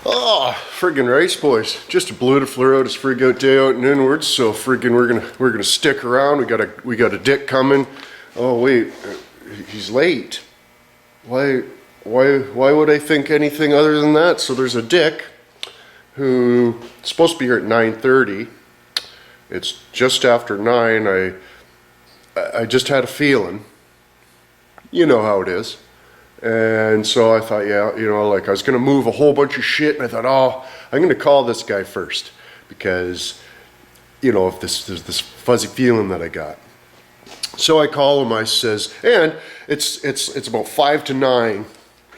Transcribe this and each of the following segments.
Oh, friggin' rice, boys. Just blew the flare out his frig out day out and inwards, so friggin' we're gonna stick around. We got a dick coming. Oh wait, he's late. Why would I think anything other than that? So there's a dick who's supposed to be here at 9:30. It's just after 9. I just had a feeling. You know how it is. And so I thought, yeah, you know, like I was going to move a whole bunch of shit, and I thought, oh, I'm going to call this guy first because, you know, if there's this fuzzy feeling that I got. So I call him, I says, and it's about 5 to 9.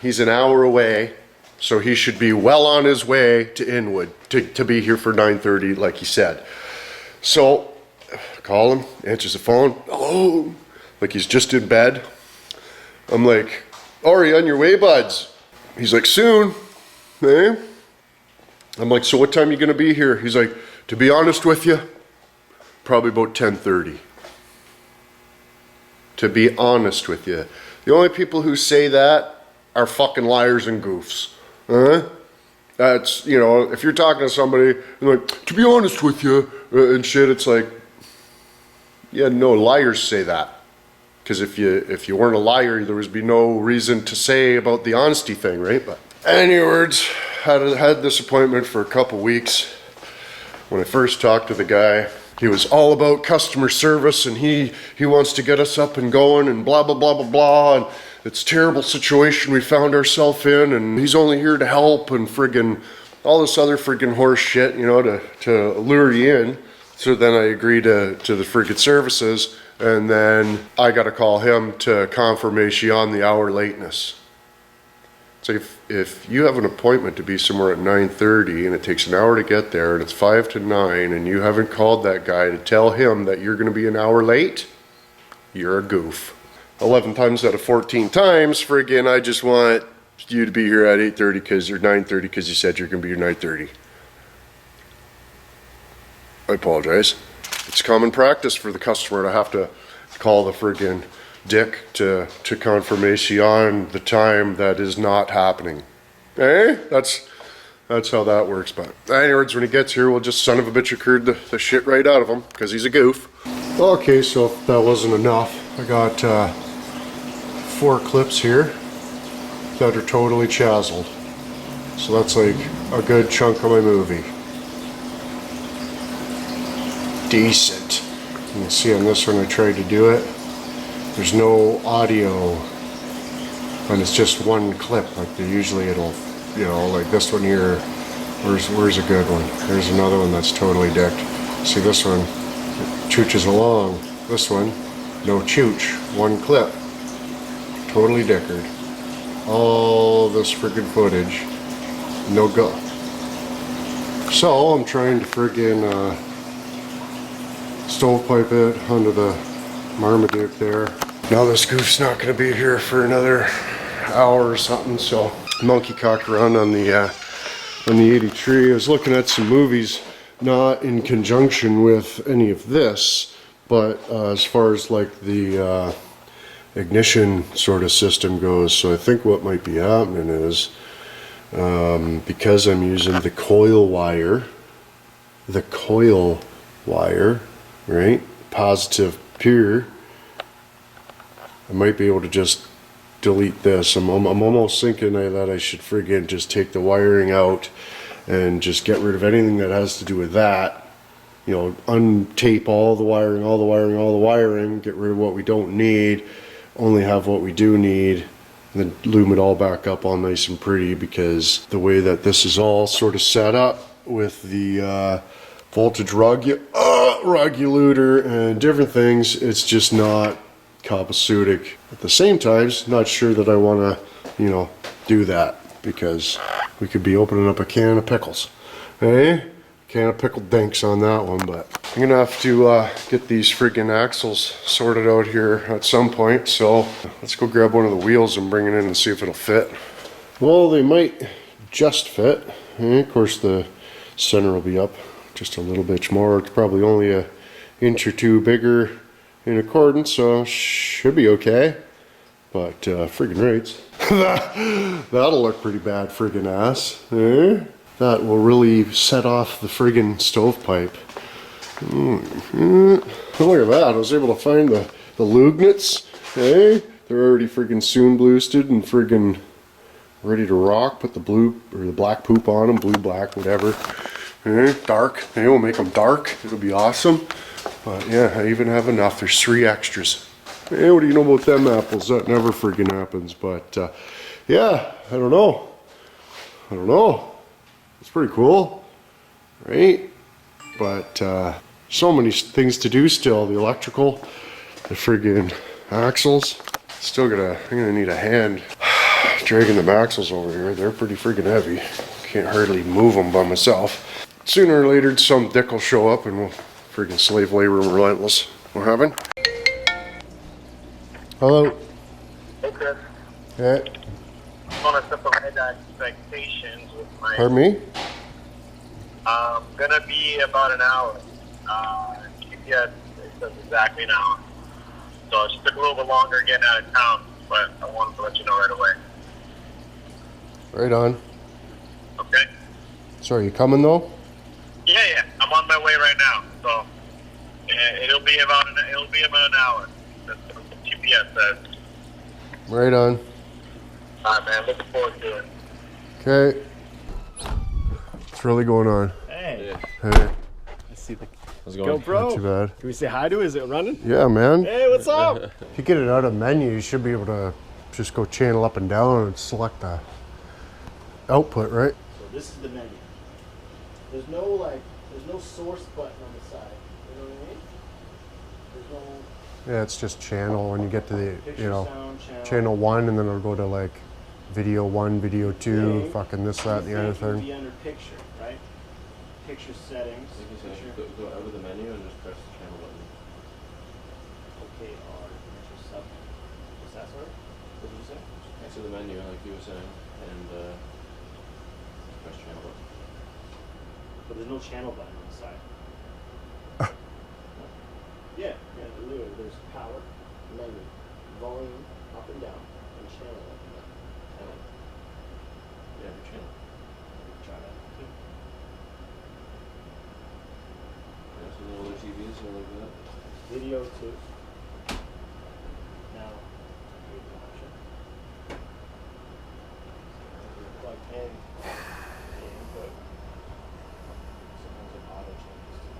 He's an hour away, so he should be well on his way to Inwood to be here for 9:30, like he said. So I call him, answers the phone, hello, like he's just in bed. I'm like, oh, are you on your way, buds? He's like, soon, eh? I'm like, so what time are you gonna be here? He's like, to be honest with you, probably about 10:30. To be honest with you. The only people who say that are fucking liars and goofs. Huh? That's, you know, if you're talking to somebody, like, to be honest with you, and shit, it's like, yeah, no, liars say that. Because if you weren't a liar, there would be no reason to say about the honesty thing, right? But anyways, had this appointment for a couple weeks. When I first talked to the guy, he was all about customer service, and he wants to get us up and going, and blah blah blah blah blah. And it's a terrible situation we found ourselves in, and he's only here to help, and friggin' all this other friggin' horse shit, you know, to lure you in. So then I agreed to the friggin' services. And then I got to call him to confirmation on the hour lateness. So if you have an appointment to be somewhere at 9:30 and it takes an hour to get there and it's 5 to 9 and you haven't called that guy to tell him that you're going to be an hour late, you're a goof. 11 times out of 14 times, friggin', I just want you to be here at 8:30 because you're 9:30 because you said you're going to be here 9:30. I apologize. It's common practice for the customer to have to call the friggin' dick to confirmation on the time that is not happening. Eh? That's how that works. But anyways, when he gets here, we'll just son of a bitch occurred the shit right out of him because he's a goof. Okay, so if that wasn't enough, I got 4 clips here that are totally chazzled. So that's like a good chunk of my movie. Decent. You can see on this one I tried to do it. There's no audio, and it's just one clip. Like usually it'll, you know, like this one here. Where's a good one? There's another one that's totally dicked. See this one, it chooches along. This one, no chooch. One clip, totally dickered. All this friggin' footage, no go. So I'm trying to friggin' stovepipe it onto the Marmaduke there. Now this goof's not going to be here for another hour or something, so monkey cocked around on the 83. I was looking at some movies, not in conjunction with any of this, but as far as like the ignition sort of system goes. So I think what might be happening is because I'm using the coil wire, right, positive pure, I might be able to just delete this. I'm almost thinking that I should friggin' just take the wiring out and just get rid of anything that has to do with that. You know, untape all the wiring, get rid of what we don't need, only have what we do need, and then loom it all back up all nice and pretty, because the way that this is all sort of set up with the voltage regulator and different things, it's just not Kappa-suitic. At the same time, not sure that I want to, you know, do that, because we could be opening up a can of pickles. Eh? Can of pickled dinks on that one. But I'm gonna have to get these freaking axles sorted out here at some point, so let's go grab one of the wheels and bring it in and see if it'll fit. Well, they might just fit. Of course the center will be up just a little bit more. It's probably only an inch or two bigger in accordance, so should be okay. But friggin' rates. That'll look pretty bad, friggin' ass. Eh? that will really set off the friggin' stovepipe. Look at that, I was able to find the lugnets. Hey, they're already friggin' soon boosted and friggin' ready to rock. Put the blue or the black poop on them, blue, black, whatever. Dark, hey, we'll make them dark. It'll be awesome. But yeah, I even have enough. There's 3 extras. Hey, what do you know about them apples? That never friggin' happens. But yeah, I don't know. It's pretty cool, right? But so many things to do still. The electrical, the friggin' axles. I'm gonna need a hand dragging the axles over here. They're pretty friggin' heavy. Can't hardly move them by myself. Sooner or later, some dick will show up and we'll friggin' slave labor and relentless. What happened? Hello. Hey, Chris. Yeah. I want to separate expectations with my... Pardon me? Gonna be about an hour. GPS, it says exactly an hour. So it just took a little bit longer getting out of town, but I wanted to let you know right away. Right on. Okay? So are you coming though? Yeah. I'm on my way right now. So it'll be about an hour. That's what the GPS says. Right on. All right, man. Looking forward to it. Okay. What's really going on? Hey. Hey. Let's see the How's it going? GoPro. Not too bad. Can we say hi to it? Is it running? Yeah, man. Hey, what's up? If you get it out of menu, you should be able to just go channel up and down and select the output, right? So this is the menu. There's no source button on the side. You know what I mean? There's no Yeah, it's just channel when you get to the, picture, sound, channel 1, and then it'll go to like video 1, video 2, Yeah. fucking this, that, and the other It would thing. be under picture, right? Picture settings. Go out of the menu and just press the channel button. Okay, picture sub. What's that, sorry? What did you say? Next to the menu, like you were saying, and press channel button. But there's no channel button on the side. Yeah, literally. There's power, menu, volume, up and down, and channel up and down. Channel. Yeah, your channel. Try that. Yeah, so no other TVs or like that. Video too. Now, here's an option. Plug in the input. Sometimes it auto changes to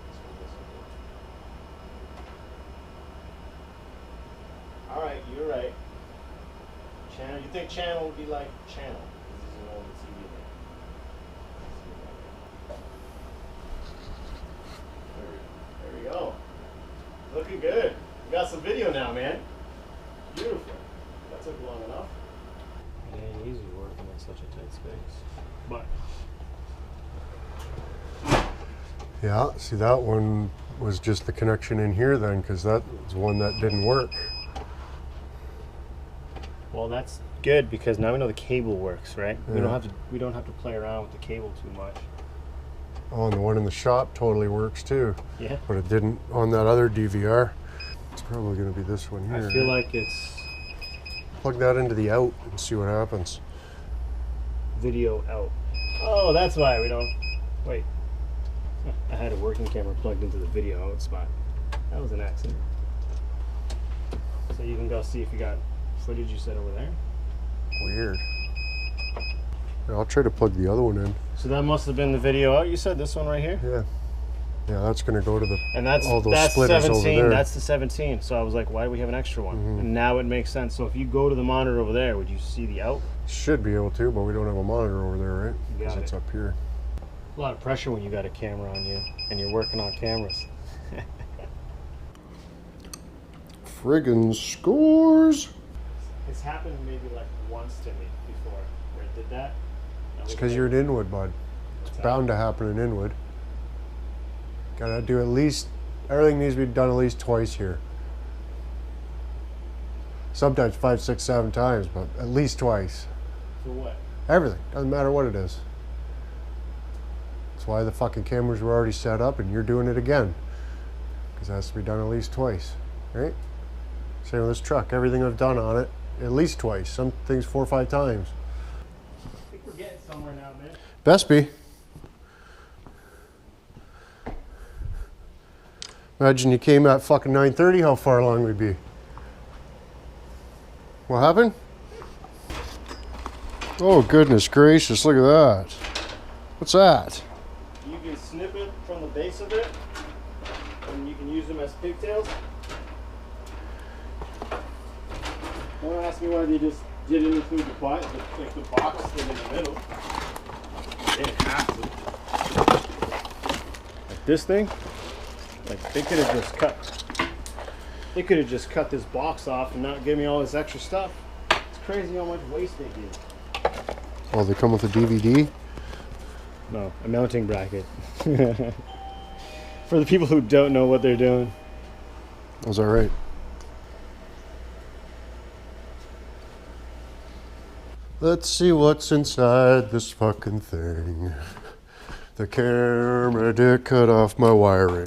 this one doesn't do. Alright, you're right. Channel, you think channel would be like channel? This is an old TV there. There we go. Looking good. We got some video now, man. Beautiful. That took long enough. It ain't easy working in such a tight space. But Yeah, see that one was just the connection in here then, because that was one that didn't work. well, that's good because now we know the cable works, right? We Yeah. don't have to play around with the cable too much. Oh, and the one in the shop totally works too, Yeah. but it didn't on that other DVR. It's probably going to be this one here. I feel like it's Plug that into the out and see what happens. video out. Oh, that's why we don't. Wait. I had a working camera plugged into the video out spot. That was an accident. So you can go see if you got footage you set over there. Weird. Yeah, I'll try to plug the other one in. So that must have been the video out. You said this one right here, Yeah. Yeah, that's going to go to the and that's all those that's splitters 17. over there. That's the 17. So I was like, why do we have an extra one? Mhm. And now it makes sense. So if you go to the monitor over there, would you see the out? Should be able to, but we don't have a monitor over there, right? Got Because it's it. up here. A lot of pressure when you got a camera on you and you're working on cameras. Friggin' scores! It's happened maybe like once to me before where it did that. It's because you're in Inwood, bud. It's bound to happen in Inwood. Gotta do at least, everything needs to be done at least twice here. Sometimes 5, 6, 7 times, but at least twice. For what? Everything, doesn't matter what it is. That's why the fucking cameras were already set up and you're doing it again. Because it has to be done at least twice, right? Same with this truck, everything I've done on it, at least twice. Some things 4 or 5 times. I think we're getting somewhere. somewhere now, man. Best be. Imagine you came at fucking 9:30, how far along we'd be. What happened? Oh, goodness gracious, look at that. What's that? You can snip it from the base of it, and you can use them as pigtails. Don't ask me why they just didn't include the box in the middle. They didn't have to. Like this thing, like they could have just cut. They could have just cut this box off and not give me all this extra stuff. It's crazy how much waste they give. Oh, they come with a DVD? No, a mounting bracket. For the people who don't know what they're doing. Was that right? Let's see what's inside this fucking thing. The camera did cut off my wiring.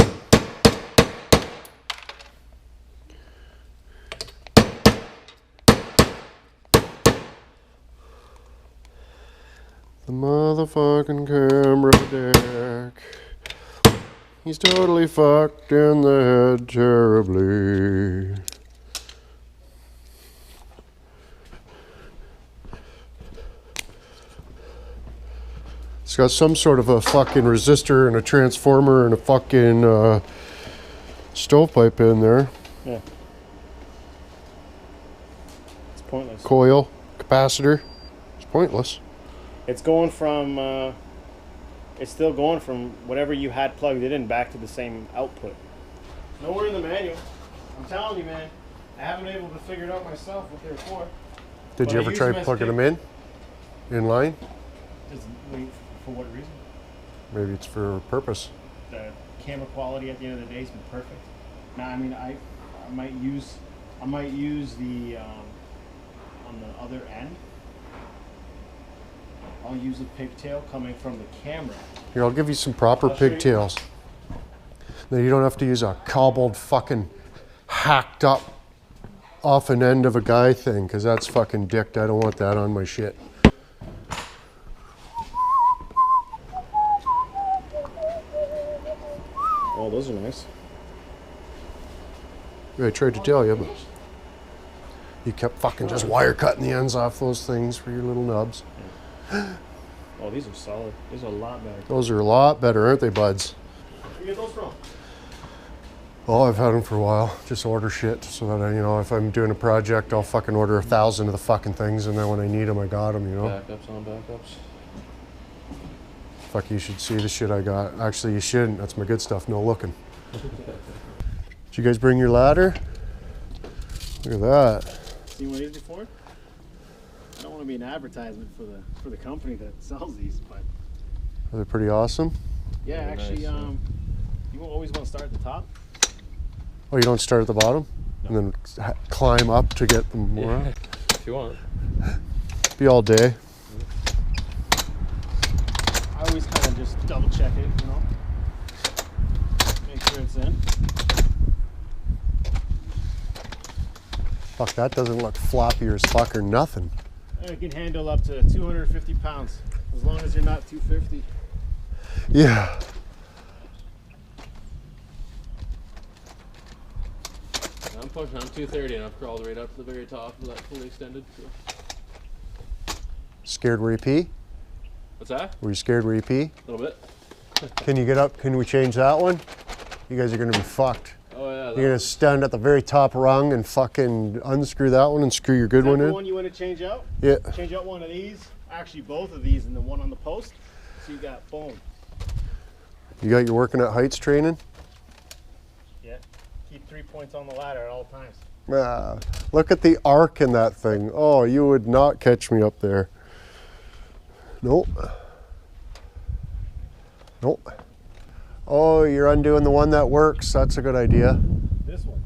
The motherfucking camera deck. He's totally fucked in the head terribly. It's got some sort of a fucking resistor and a transformer and a fucking stovepipe in there. Yeah. It's pointless. Coil, capacitor. It's pointless. It's going from, it's still going from whatever you had plugged it in back to the same output. Nowhere in the manual. I'm telling you, man. I haven't been able to figure it out myself what they're for. Did you ever try plugging them in line? For what reason? Maybe it's for a purpose. The camera quality at the end of the day has been perfect. Now, I mean, I might use the on the other end. I'll use a pigtail coming from the camera. Here, I'll give you some proper pigtails. Now you don't have to use a cobbled fucking hacked up off an end of a guy thing, because that's fucking dicked. I don't want that on my shit. Oh, those are nice. Yeah, I tried to tell you, but you kept fucking just wire cutting the ends off those things for your little nubs. Oh, these are solid. These are a lot better. Those are a lot better, aren't they, buds? Where do you get those from? Oh, I've had them for a while. Just order shit so that I, if I'm doing a project, I'll fucking order 1,000 of the fucking things, and then when I need them, I got them, Backups on backups. Fuck, you should see the shit I got. Actually, you shouldn't. That's my good stuff. No looking. Did you guys bring your ladder? Look at that. Seen one of these before? I don't want to be an advertisement for the company that sells these, but Are they pretty awesome? yeah, Very actually, nice, you always want to start at the top. Oh, you don't start at the bottom? And then climb up to get them more out? If you want. Be all day. I always kind of just double check it, make sure it's in. Fuck, that doesn't look floppy as fuck or nothing. It can handle up to 250 pounds, as long as you're not 250. Yeah. I'm pushing. I'm 230 and I've crawled right up to the very top of that fully extended. So. Scared where you pee? What's that? Were you scared where you pee? A little bit. Can you get up? Can we change that one? You guys are gonna be fucked. Oh yeah. You're gonna stand at the very top rung and fucking unscrew that one and screw your good Is that one the in? one you want to change out? Yeah. Change out one of these, actually both of these, and the one on the post. So you got boom. You got your working at heights training? Yeah. Keep 3 points on the ladder at all times. Ah, look at the arc in that thing. Oh, you would not catch me up there. Nope. Nope. Oh, you're undoing the one that works. That's a good idea. This one.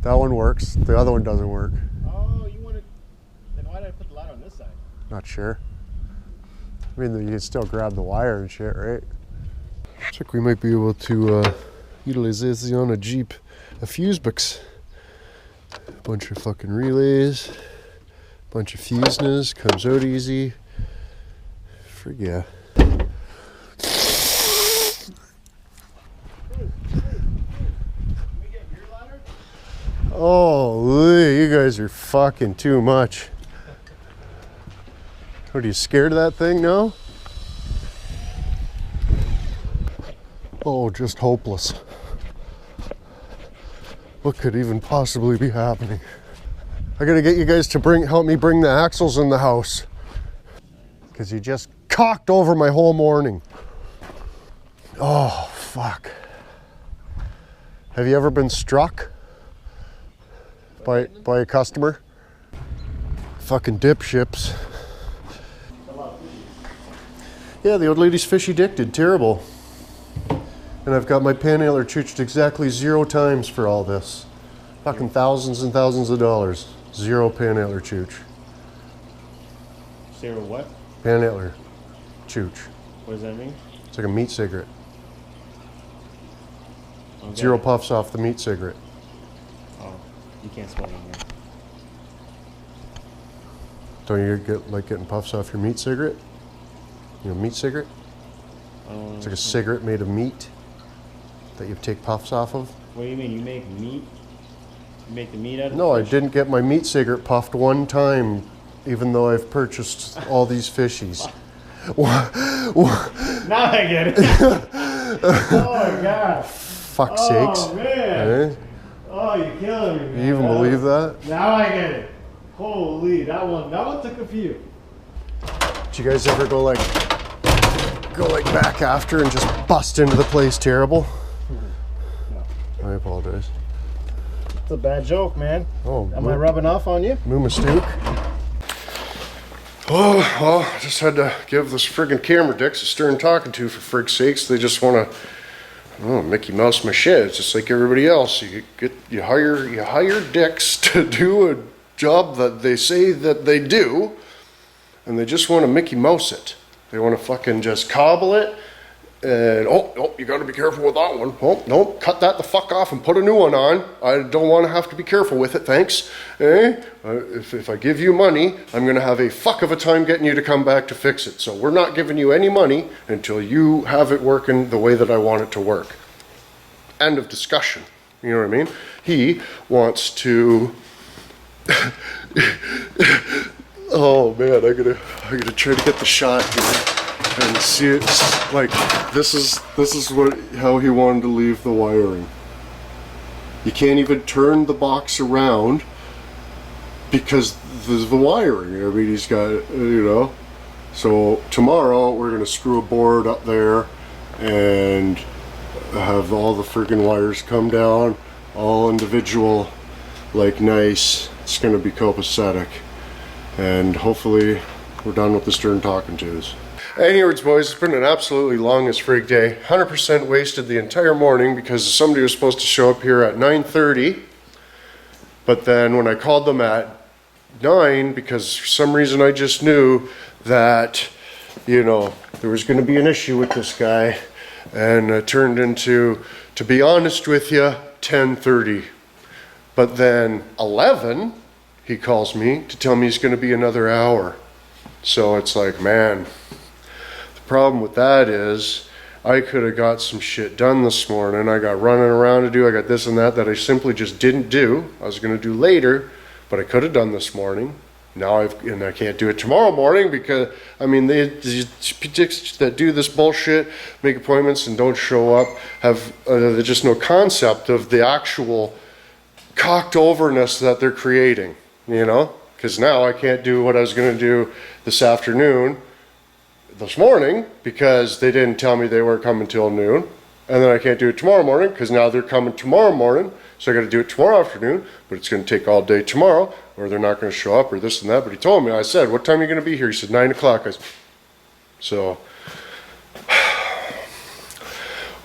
That one works. The other one doesn't work. Oh, you want to? Then why did I put the ladder on this side? Not sure. I mean, you can still grab the wire and shit, right? Looks like we might be able to utilize this on a Jeep. A fuse box. A bunch of fucking relays. Bunch of fuseness. Comes out easy. Forget. Oh, you guys are fucking too much. What, are you scared of that thing now? Oh, just hopeless. What could even possibly be happening? I gotta get you guys to help me bring the axles in the house. Because you just cocked over my whole morning. Oh, fuck. Have you ever been struck by a customer? Fucking dipships. Yeah, the old lady's fish addicted, terrible. And I've got my panhandler chooched exactly 0 times for all this. Fucking thousands and thousands of dollars. 0 panhandler chooch. 0 what? Panhandler chooch. What does that mean? It's like a meat cigarette. Okay. 0 puffs off the meat cigarette. Oh, you can't smoke in here. Don't you like getting puffs off your meat cigarette? You know, meat cigarette? It's like a cigarette made of meat that you take puffs off of. What do you mean? You make meat? You make the meat out of No, the I fish? didn't get my meat cigarette puffed 1 time, even though I've purchased all these fishies. Now I get it. Oh my god. Fuck's sakes. Oh man. Eh? Oh, you're killing me, man. You even believe that? Now I get it. Holy, that one took a few. Did you guys ever go like back after and just bust into the place terrible? No. I apologize. It's a bad joke, man. Oh, Am I rubbing off on you? Moomastook. Oh, well, I just had to give this friggin' camera dicks a stern talking to for frig's sakes. They just want to, Mickey Mouse my shit. It's just like everybody else. You hire dicks to do a job that they say that they do, and they just want to Mickey Mouse it. They want to fucking just cobble it, and oh, you got to be careful with that one. Oh, no, cut that the fuck off and put a new one on. I don't want to have to be careful with it, thanks. If I give you money, I'm going to have a fuck of a time getting you to come back to fix it. So we're not giving you any money until you have it working the way that I want it to work. End of discussion. You know what I mean? He wants to... Oh man, I gotta try to get the shot here and see it. Like this is how he wanted to leave the wiring. You can't even turn the box around because there's the wiring. I mean, he's got, you know. So tomorrow we're gonna screw a board up there and have all the friggin' wires come down, all individual, like nice. It's gonna be copacetic. And hopefully we're done with the stern talking tos. Anyways, boys, it's been an absolutely long as frig day. 100% wasted the entire morning because somebody was supposed to show up here at 9:30. But then when I called them at 9, because for some reason I just knew that, you know, there was going to be an issue with this guy. And it turned into, to be honest with you, 10:30. But then 11... he calls me to tell me he's going to be another hour. So it's like, man, the problem with that is I could have got some shit done this morning. I got running around to do, I got this and that I simply just didn't do. I was going to do later, but I could have done this morning. Now and I can't do it tomorrow morning because, I mean, these dicks that do this bullshit, make appointments and don't show up, have just no concept of the actual cocked overness that they're creating. You know, because now I can't do what I was going to do this morning because they didn't tell me they were coming till noon. And then I can't do it tomorrow morning because now they're coming tomorrow morning. So I got to do it tomorrow afternoon, but it's going to take all day tomorrow, or they're not going to show up or this and that. But he told me, I said, what time are you going to be here? He said 9 o'clock. So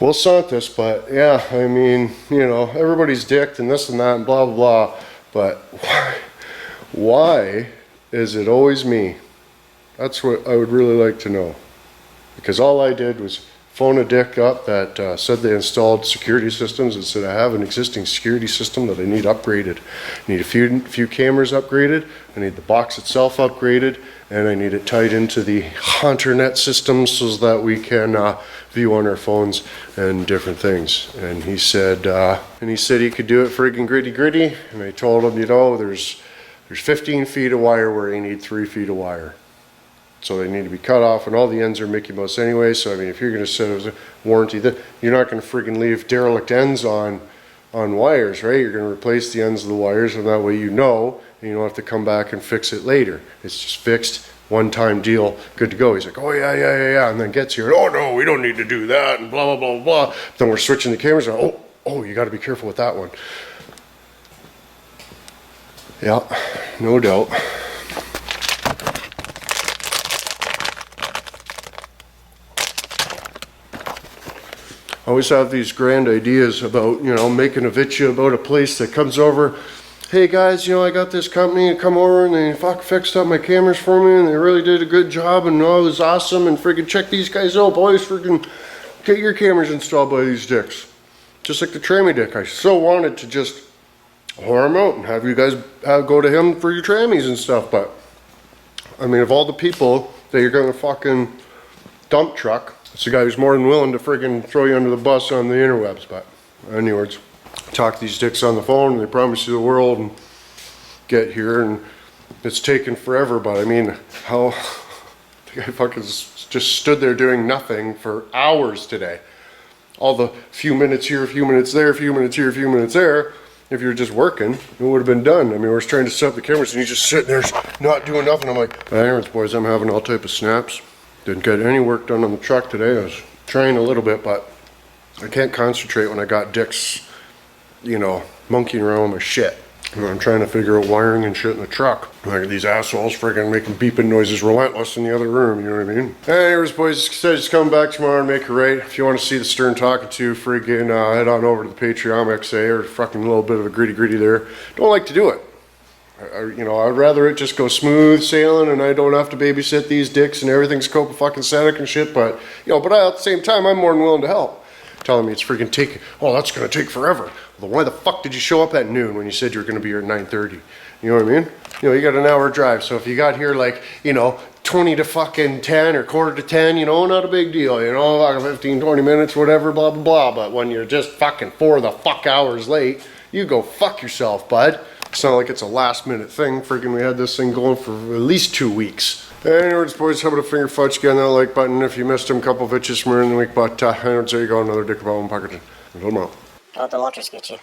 we'll sort this, but yeah, I mean, you know, everybody's dicked and this and that and blah, blah, blah. But why is it always me? That's what I would really like to know. Because all I did was phone a dick up that said they installed security systems and said, I have an existing security system that I need upgraded. I need a few cameras upgraded, I need the box itself upgraded, and I need it tied into the HunterNet system so that we can view on our phones and different things. And he said he could do it friggin' gritty. And I told him, you know, there's 15 feet of wire where you need 3 feet of wire. So they need to be cut off, and all the ends are Mickey Mouse anyway. So I mean, if you're going to set a warranty, you're not going to friggin' leave derelict ends on wires, right? You're going to replace the ends of the wires, and that way you know, and you don't have to come back and fix it later. It's just fixed, one-time deal, good to go. He's like, oh yeah, and then gets here, oh no, we don't need to do that, and blah blah blah blah. Then we're switching the cameras. Oh, you got to be careful with that one. Yeah, no doubt. I always have these grand ideas about, you know, making a video about a place that comes over. Hey guys, you know, I got this company to come over and they fixed up my cameras for me and they really did a good job and oh, it was awesome and friggin' check these guys out, boys. Friggin' get your cameras installed by these dicks. Just like the Trammy dick. I so wanted to just whore him out and have you guys go to him for your Trammies and stuff, but I mean, of all the people that you're gonna fucking dump truck, it's the guy who's more than willing to friggin' throw you under the bus on the interwebs. But anyways, talk to these dicks on the phone and they promise you the world and get here and it's taken forever. But I mean, how the guy fucking just stood there doing nothing for hours today. All the few minutes here, a few minutes there, a few minutes here, a few minutes there. If you're just working, it would have been done. I mean, we were trying to set up the cameras and he's just sitting there not doing nothing. I'm like, anyways, boys, I'm having all type of snaps. Didn't get any work done on the truck today. I was trying a little bit, but I can't concentrate when I got dicks, you know, monkeying around with my shit. And I'm trying to figure out wiring and shit in the truck. Like these assholes friggin' making beeping noises relentless in the other room, you know what I mean? Anyways, boys, said he's coming back tomorrow and make it right. If you want to see the Stern Talking To, friggin' head on over to the Patreon XA or fucking a little bit of a gritty there. Don't like to do it. You know, I'd rather it just go smooth sailing and I don't have to babysit these dicks and everything's copacetic and shit, but, you know, but at the same time, I'm more than willing to help. Telling me it's freaking taking, oh, that's going to take forever. Well, why the fuck did you show up at noon when you said you were going to be here at 9:30? You know what I mean? You know, you got an hour drive, so if you got here like, you know, 20 to fucking 10 or quarter to 10, you know, not a big deal, you know, like 15, 20 minutes, whatever, blah, blah, blah. But when you're just fucking 4 the fuck hours late, you go fuck yourself, bud. It's not like it's a last minute thing. Freaking, we had this thing going for at least 2 weeks. Anyways, boys, how about a finger fudge? Get on that like button if you missed them. Couple bitches from earlier in the week, but anyways, there you go. Another dick about one pocket. Until tomorrow. Don't the waters get you?